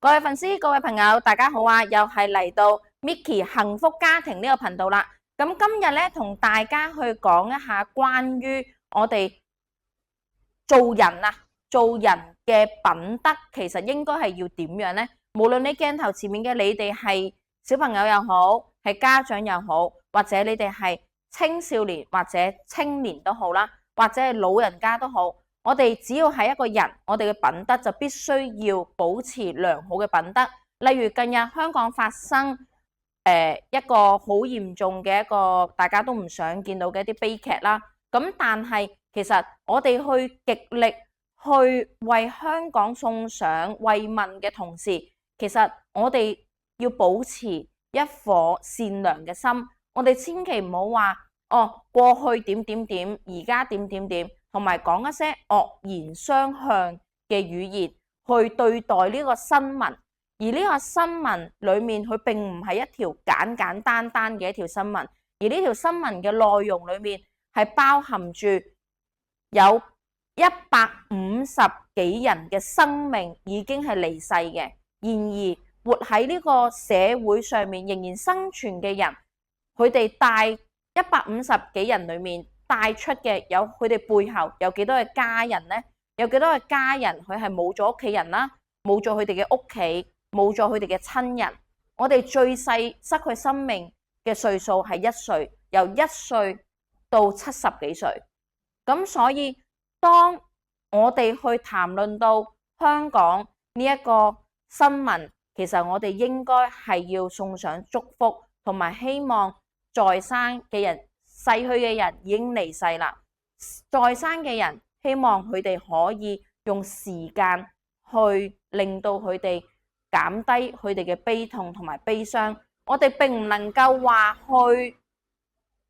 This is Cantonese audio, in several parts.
各位粉絲、各位朋友，大家好啊！又係嚟到 Micky 幸福家庭呢個頻道啦。咁今日咧，同大家去講一下關於我哋做人啊，做人嘅品德，其實應該係要點樣呢？無論你鏡頭前面嘅你哋係小朋友又好，係家長又好，或者你哋係青少年或者青年都好啦，或者係老人家都好。我哋只要係一個人，我哋嘅品德就必須要保持良好嘅品德。例如近日香港發生一個好嚴重嘅一個大家都唔想見到嘅一啲悲劇啦。咁但係其實我哋去極力去為香港送上慰問嘅同時，其實我哋要保持一顆善良嘅心。我哋千祈唔好話過去點點點，而家點點點。同埋講一些惡言相向嘅語言去對待呢個新聞，而呢個新聞裡面佢並唔係一條簡簡單單嘅一條新聞，而呢條新聞嘅內容裡面係包含住有150幾人嘅生命已經係離世嘅，然而活喺呢個社會上面仍然生存嘅人，佢哋帶150幾人裡面帶出嘅有佢哋背後有幾多嘅家人呢？有幾多嘅家人佢係冇咗屋企人啦，冇咗佢哋嘅屋企，冇咗佢哋嘅親人。我哋最細失去生命嘅歲數係1歲，由1歲到70幾歲。咁所以當我哋去談論到香港呢一個新聞，其實我哋應該係要送上祝福，同埋希望在生嘅人。逝去嘅人已經離世啦，在生嘅人希望佢哋可以用時間去令到佢哋減低佢哋嘅悲痛同埋悲傷。我哋並唔能夠話去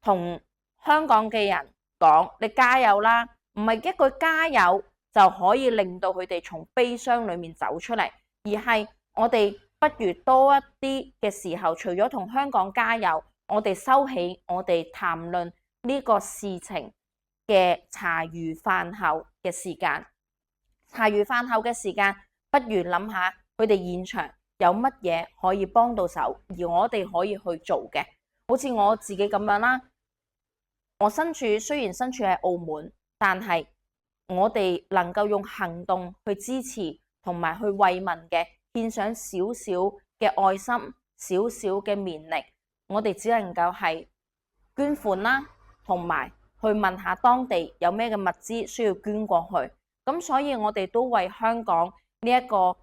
同香港嘅人講你加油啦，唔係一句加油就可以令到佢哋從悲傷裡面走出嚟，而係我哋不如多一啲嘅時候，除咗同香港加油，我哋收起我哋談論呢個事情嘅茶餘飯後嘅時間。茶餘飯後嘅時間，不如諗下佢哋現場有乜嘢可以幫到手，而我哋可以去做嘅。好似我自己咁樣啦，我雖然身處喺澳門，但係我哋能夠用行動去支持同埋去慰問嘅，獻上少少嘅愛心，少少嘅勉力。我哋只能夠係捐款啦，同埋去問下當地有咩嘅物資需要捐過去。咁所以我哋都為香港呢一個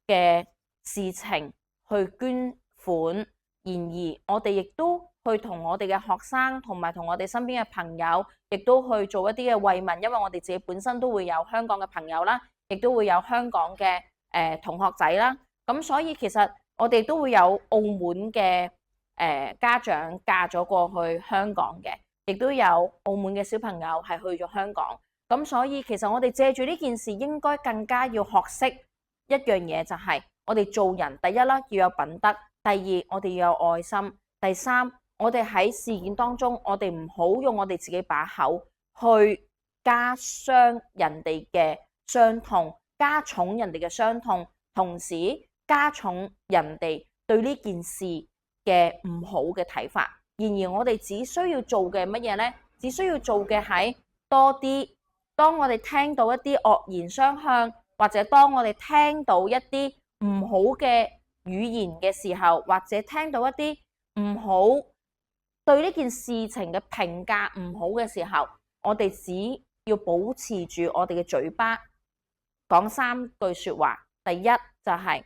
嘅事情去捐款。然而我哋亦都去同我哋嘅學生同埋同我哋身邊嘅朋友，亦都去做一啲嘅慰問，因為我哋自己本身都會有香港嘅朋友啦，亦都會有香港嘅同學仔啦。咁所以其實我哋都會有澳門嘅家長嫁咗過去香港嘅，亦都有澳門嘅小朋友係去咗香港。咁所以其實我哋借住呢件事，應該更加要學識一樣嘢，就係我哋做人第一啦，要有品德；第二，我哋要有愛心；第三，我哋喺事件當中，我哋唔好用我哋自己把口去加傷人哋嘅傷痛，加重人哋嘅傷痛，同時加重人哋對呢件事嘅唔好嘅睇法。然而我哋只需要做嘅乜嘢呢？只需要做嘅係多啲，當我哋聽到一啲惡言相向，或者當我哋聽到一啲唔好嘅語言嘅時候，或者聽到一啲唔好對呢件事情嘅評價唔好嘅時候，我哋只要保持住我哋嘅嘴巴，講3句說話。第一就係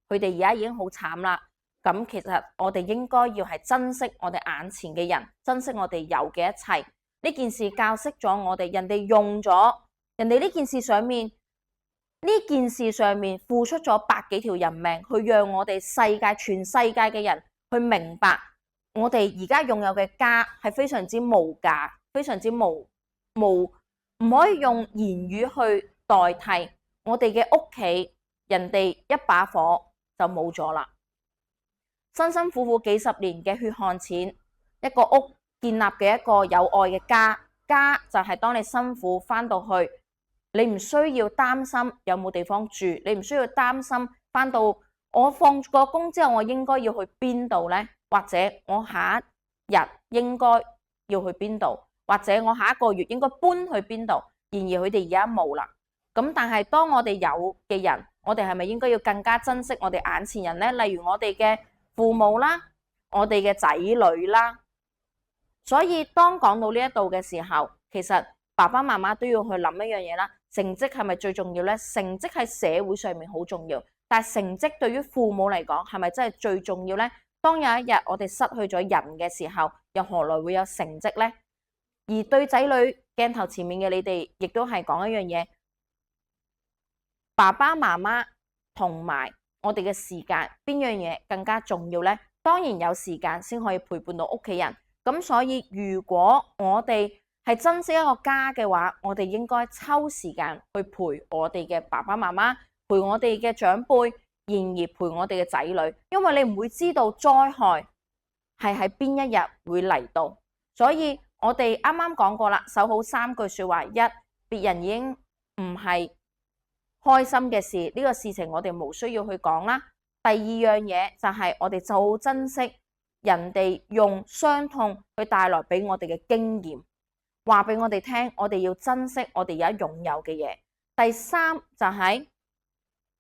佢哋而家已經好慘啦。咁其實我哋應該要係珍惜我哋眼前嘅人，珍惜我哋有嘅一切。呢件事教識咗我哋，人哋用咗，人哋呢件事上面付出咗百幾條人命，去讓我哋全世界嘅人去明白，我哋而家擁有嘅家係非常之無價，非常之唔可以用言語去代替。我哋嘅屋企，人哋一把火就冇咗啦。辛辛苦苦幾十年嘅血汗錢，一個屋建立嘅一個有愛嘅家，家就係當你辛苦翻到去，你唔需要擔心有冇地方住，你唔需要擔心翻到我放個工之後，我應該要去邊度呢？或者我下一日應該要去邊度？或者我下一個月應該搬去邊度？然而佢哋而家冇啦。咁但係當我哋有嘅人，我哋係咪應該要更加珍惜我哋眼前人呢？例如我哋嘅父母啦，我哋嘅仔女啦。所以當講到呢一度嘅時候，其實爸爸媽媽都要去諗一樣嘢啦。成績係咪最重要呢？成績喺社會上面好重要，但係成績對於父母嚟講係咪真係最重要呢？當有一日我哋失去咗人嘅時候，又何來會有成績呢？而對仔女，鏡頭前面嘅你哋亦都係講一樣嘢，爸爸媽媽同埋我哋嘅時間，邊樣嘢更加重要呢？當然有時間先可以陪伴到屋企人。咁所以如果我哋係珍惜一個家嘅話，我哋應該抽時間去陪我哋嘅爸爸媽媽，陪我哋嘅長輩，然而陪我哋嘅仔女，因為你唔會知道災害係喺邊一日會嚟到。所以我哋啱啱講過啦，守好3句說話：一，別人已經唔係開心嘅事，呢個事情我哋冇需要去講啦。第二樣嘢就係我哋就好珍惜人哋用傷痛去帶來俾我哋嘅經驗，話俾我哋聽，我哋要珍惜我哋而家擁有嘅嘢。第三就係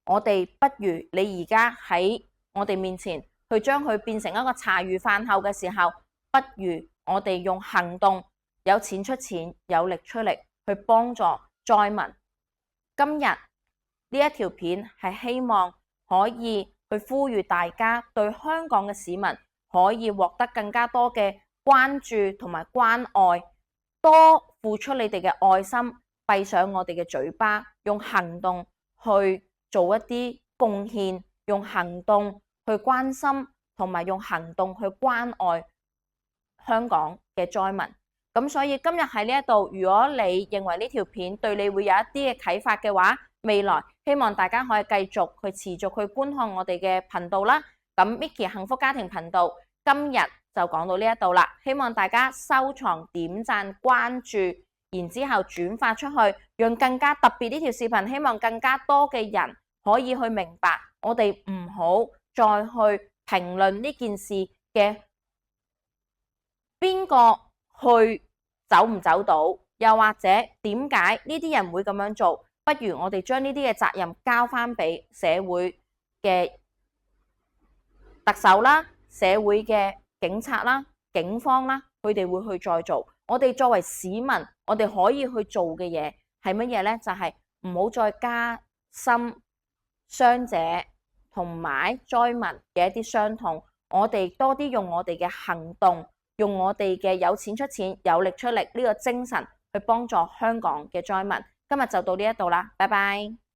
我哋不如你而家喺我哋面前去將佢變成一個茶餘飯後嘅時候，不如我哋用行動，有錢出錢，有力出力去幫助災民。今日呢一條片係希望可以去呼籲大家對香港嘅市民可以獲得更加多嘅關注同埋關愛，多付出你哋嘅愛心，閉上我哋嘅嘴巴，用行動去做一啲貢獻，用行動去關心，同埋用行動去關愛香港嘅災民。咁所以今日喺呢一度，如果你認為呢條片對你會有一啲嘅啟發嘅話，未來希望大家可以繼續去持續去觀看我哋嘅頻道啦。咁 Micky 幸福家庭頻道今日就講到呢一度啦，希望大家收藏、點讚、關注，然之後轉發出去，讓更加特別呢條視頻，希望更加多嘅人可以去明白，我哋唔好再去評論呢件事嘅邊個去走唔走到，又或者點解呢啲人會咁樣做，不如我哋將呢啲嘅責任交翻俾社會嘅特首啦、社會嘅警察啦、警方啦，佢哋會去再做。我哋作為市民，我哋可以去做嘅嘢係乜嘢呢？就係唔好再加深傷者同埋災民嘅一啲傷痛。我哋多啲用我哋嘅行動，用我哋嘅有錢出錢、有力出力呢個精神去幫助香港嘅災民。今日就到呢一度啦，拜拜。